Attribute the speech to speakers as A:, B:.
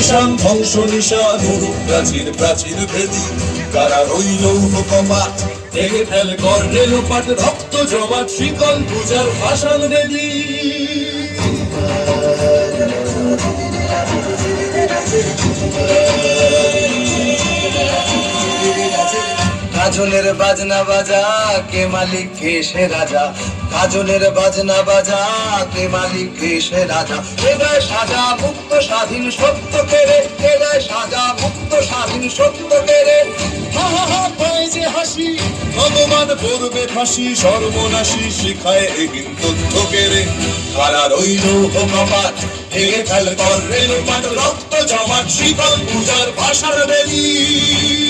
A: নিশান ধ্বংস নিশান প্রাচীর প্রাচীর ভেদি কারা রইল কপাট ভেঙে ফেল কর রেলোপাট রক্ত জমাট শিকল পূজার ভাষণ বেদি
B: কাজলের বাজনা বাজা কে মালিক কে সে রাজা কাজলের বাজনা বাজা কে মালিক কে সে রাজা এদায় সাজা মুক্ত স্বাধীন সত্য কেড়ে এদায় সাজা মুক্ত স্বাধীন সত্য কেড়ে
A: হা হা হা পায় যে হাসি ভগবান পড়বে ফাঁসি সর্বনাশী শিখায় এগিন তথ্য কেড়ে কারা রইল কপাট ভেঙে ফেল কর রেলোপাট রক্ত জমাট শিকল পূজার ভাষার বেদি